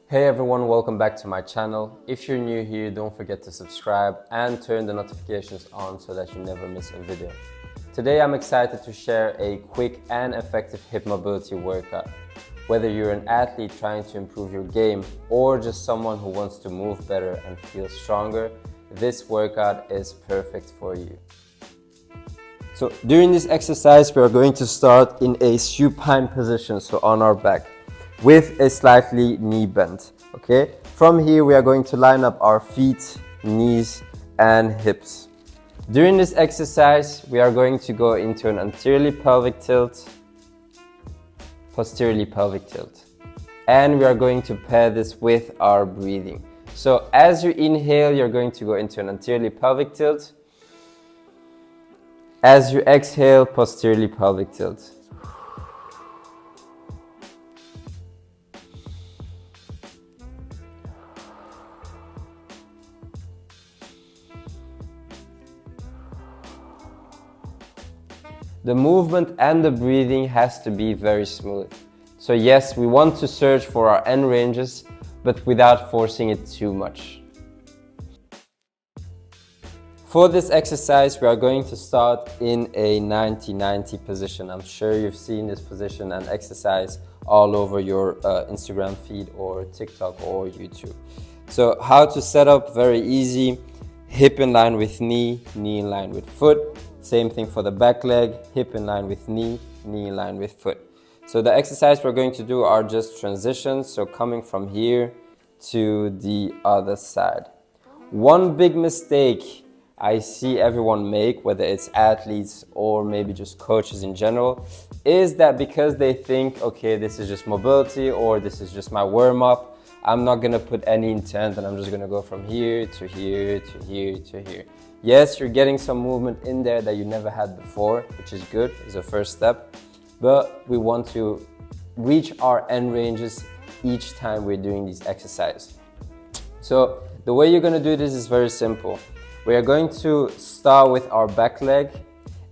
Hey everyone, welcome back to my channel. If you're new here, don't forget to subscribe and turn the notifications on so that you never miss a video. Today I'm excited to share a quick and effective hip mobility workout. Whether you're an athlete trying to improve your game or just someone who wants to move better and feel stronger, this workout is perfect for you. So during this exercise, we are going to start in a supine position, so on our back, with a slightly knee bend, okay? From here, we are going to line up our feet, knees, and hips. During this exercise, we are going to go into an anteriorly pelvic tilt, posteriorly pelvic tilt. And we are going to pair this with our breathing. So as you inhale, you're going to go into an anteriorly pelvic tilt. As you exhale, posteriorly pelvic tilt. The movement and the breathing has to be very smooth. So yes, we want to search for our end ranges, but without forcing it too much. For this exercise, we are going to start in a 90-90 position. I'm sure you've seen this position and exercise all over your Instagram feed or TikTok or YouTube. So how to set up, very easy. Hip in line with knee, knee in line with foot. Same thing for the back leg, hip in line with knee, knee in line with foot. So the exercise we're going to do are just transitions, so coming from here to the other side. One big mistake I see everyone make, whether it's athletes or maybe just coaches in general, is that because they think, okay, this is just mobility or this is just my warm-up, I'm not gonna put any intent and I'm just gonna go from here to here to here to here. Yes, you're getting some movement in there that you never had before, which is good, it's a first step. But we want to reach our end ranges each time we're doing these exercises. So the way you're gonna do this is very simple. We are going to start with our back leg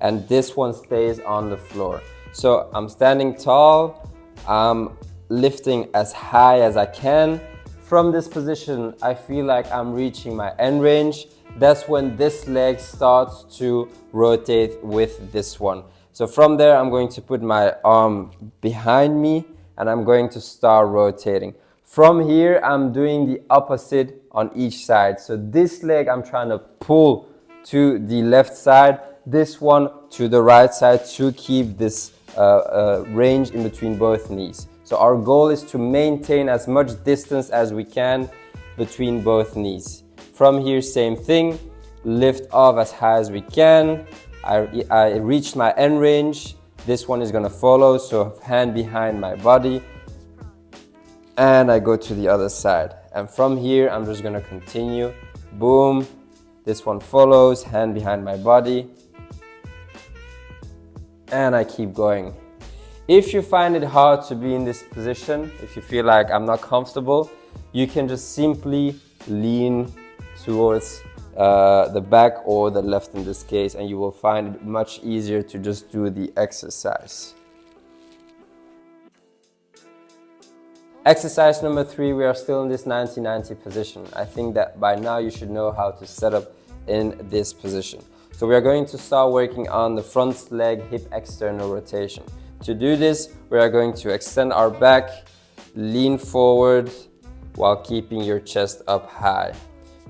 and this one stays on the floor. So I'm standing tall, I'm lifting as high as I can. From this position, I feel like I'm reaching my end range. That's when this leg starts to rotate with this one. So from there, I'm going to put my arm behind me and I'm going to start rotating. From here, I'm doing the opposite on each side. So this leg, I'm trying to pull to the left side, this one to the right side to keep this range in between both knees. So our goal is to maintain as much distance as we can between both knees. From here, same thing, lift off as high as we can. I reached my end range. This one is gonna follow, so hand behind my body. And I go to the other side. And from here, I'm just gonna continue. Boom, this one follows, hand behind my body. And I keep going. If you find it hard to be in this position, if you feel like I'm not comfortable, you can just simply lean towards the back or the left in this case, and you will find it much easier to just do the exercise. Exercise number 3, we are still in this 90-90 position. I think that by now you should know how to set up in this position. So we are going to start working on the front leg hip external rotation. To do this, we are going to extend our back, lean forward while keeping your chest up high.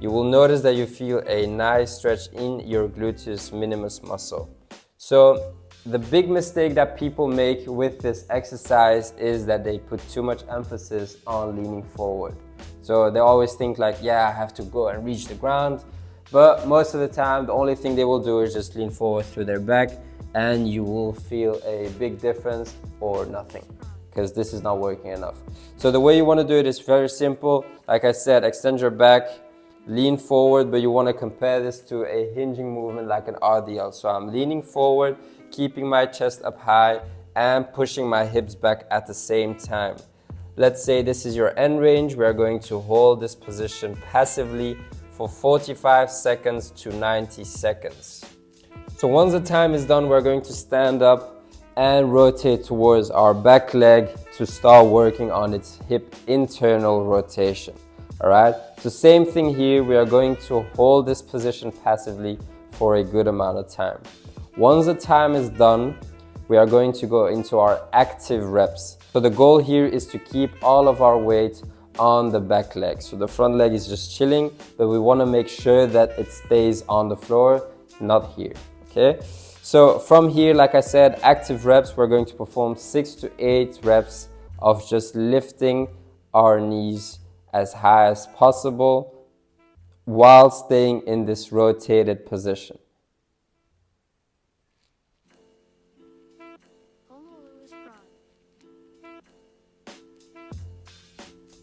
You will notice that you feel a nice stretch in your gluteus minimus muscle. So the big mistake that people make with this exercise is that they put too much emphasis on leaning forward. So they always think like, yeah, I have to go and reach the ground. But most of the time, the only thing they will do is just lean forward through their back and you will feel a big difference or nothing, because this is not working enough. So the way you want to do it is very simple. Like I said, extend your back, lean forward, but you want to compare this to a hinging movement like an RDL. So I'm leaning forward, keeping my chest up high and pushing my hips back at the same time. Let's say this is your end range. We are going to hold this position passively for 45 seconds to 90 seconds. So once the time is done, we're going to stand up and rotate towards our back leg to start working on its hip internal rotation. All right, so same thing here. We are going to hold this position passively for a good amount of time. Once the time is done, we are going to go into our active reps. So the goal here is to keep all of our weight on the back leg. So the front leg is just chilling, but we want to make sure that it stays on the floor, not here, okay? So from here, like I said, active reps, we're going to perform 6 to 8 reps of just lifting our knees as high as possible while staying in this rotated position.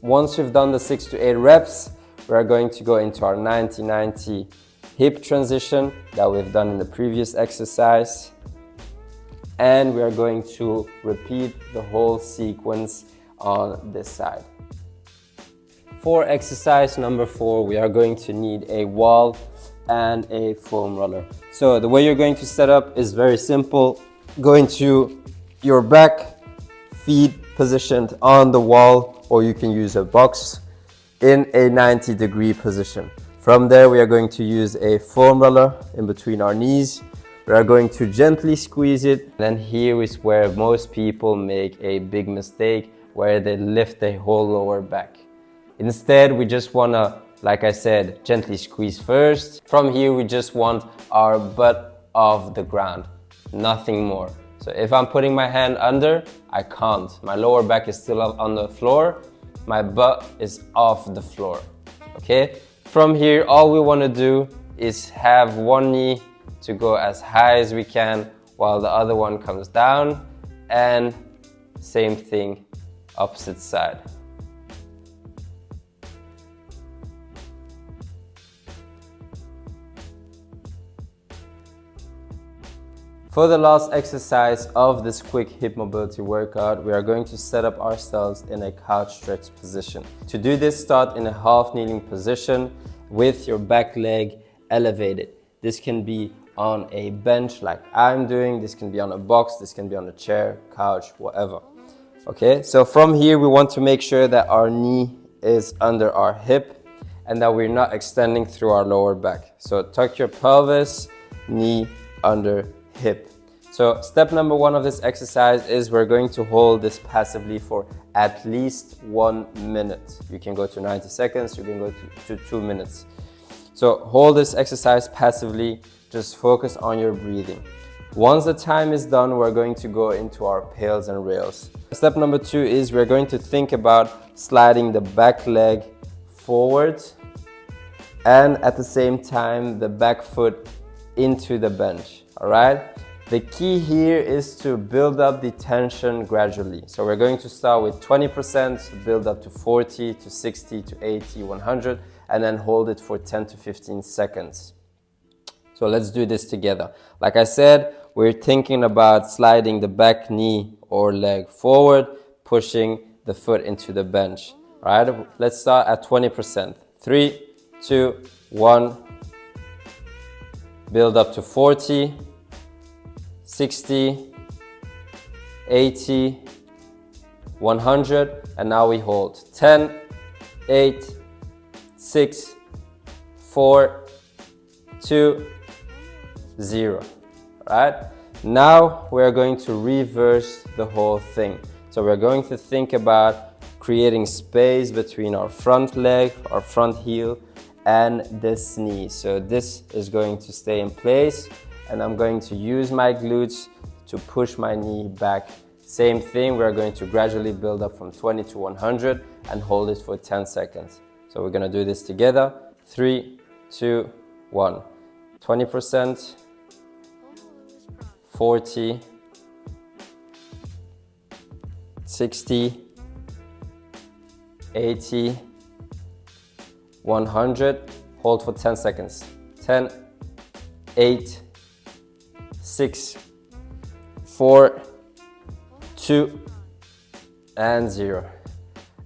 Once we've done the 6 to 8 reps, we are going to go into our 90-90 hip transition that we've done in the previous exercise. And we are going to repeat the whole sequence on this side. For exercise number 4, we are going to need a wall and a foam roller. So the way you're going to set up is very simple. Go into your back, feet positioned on the wall, or you can use a box in a 90-degree position. From there, we are going to use a foam roller in between our knees. We are going to gently squeeze it. Then here is where most people make a big mistake, where they lift their whole lower back. Instead, we just want to, like I said, gently squeeze first. From here, we just want our butt off the ground, nothing more. So if I'm putting my hand under, I can't. My lower back is still up on the floor. My butt is off the floor, okay? From here, all we want to do is have one knee to go as high as we can while the other one comes down, and same thing, opposite side. For the last exercise of this quick hip mobility workout, we are going to set up ourselves in a couch stretch position. To do this, start in a half kneeling position with your back leg elevated. This can be on a bench like I'm doing, this can be on a box, this can be on a chair, couch, whatever. Okay, so from here we want to make sure that our knee is under our hip and that we're not extending through our lower back. So tuck your pelvis, knee under hip. So step number 1 of this exercise is we're going to hold this passively for at least 1 minute. You can go to 90 seconds, you can go to 2 minutes. So hold this exercise passively, just focus on your breathing. Once the time is done, we're going to go into our pails and rails. Step number 2 is we're going to think about sliding the back leg forward and at the same time the back foot into the bench. All right, the key here is to build up the tension gradually. So we're going to start with 20%, build up to 40 to 60 to 80, 100, and then hold it for 10 to 15 seconds. So let's do this together. Like I said, we're thinking about sliding the back knee or leg forward, pushing the foot into the bench. All right, let's start at 20%. 3, 2, 1. Build up to 40, 60, 80, 100, and now we hold 10, 8, 6, 4, 2, 0. Right? Now we're going to reverse the whole thing. So we're going to think about creating space between our front leg, our front heel, and this knee. So this is going to stay in place, and I'm going to use my glutes to push my knee back. Same thing, we're going to gradually build up from 20 to 100 and hold it for 10 seconds. So we're going to do this together. 3, 2, 1. 20%, 40, 60, 80, 100. Hold for 10 seconds. 10, 8, 6, 4, 2, and 0.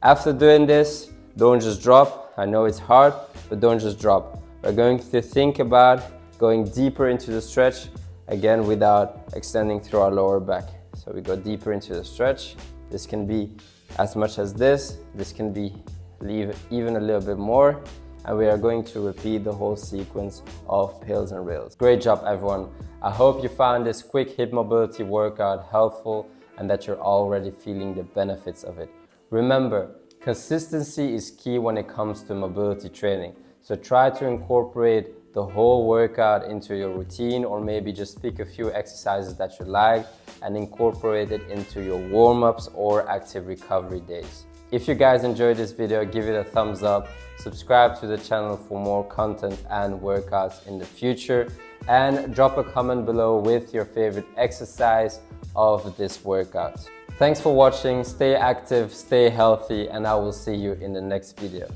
After doing this, don't just drop. I know it's hard, but don't just drop. We're going to think about going deeper into the stretch, again without extending through our lower back. So we go deeper into the stretch. This can be as much as this. This can be leave even a little bit more. And we are going to repeat the whole sequence of pills and rails. Great job, everyone. I hope you found this quick hip mobility workout helpful and that you're already feeling the benefits of it. Remember, consistency is key when it comes to mobility training. So try to incorporate the whole workout into your routine, or maybe just pick a few exercises that you like and incorporate it into your warm-ups or active recovery days. If you guys enjoyed this video, give it a thumbs up, subscribe to the channel for more content and workouts in the future, and drop a comment below with your favorite exercise of this workout. Thanks for watching, stay active, stay healthy, and I will see you in the next video.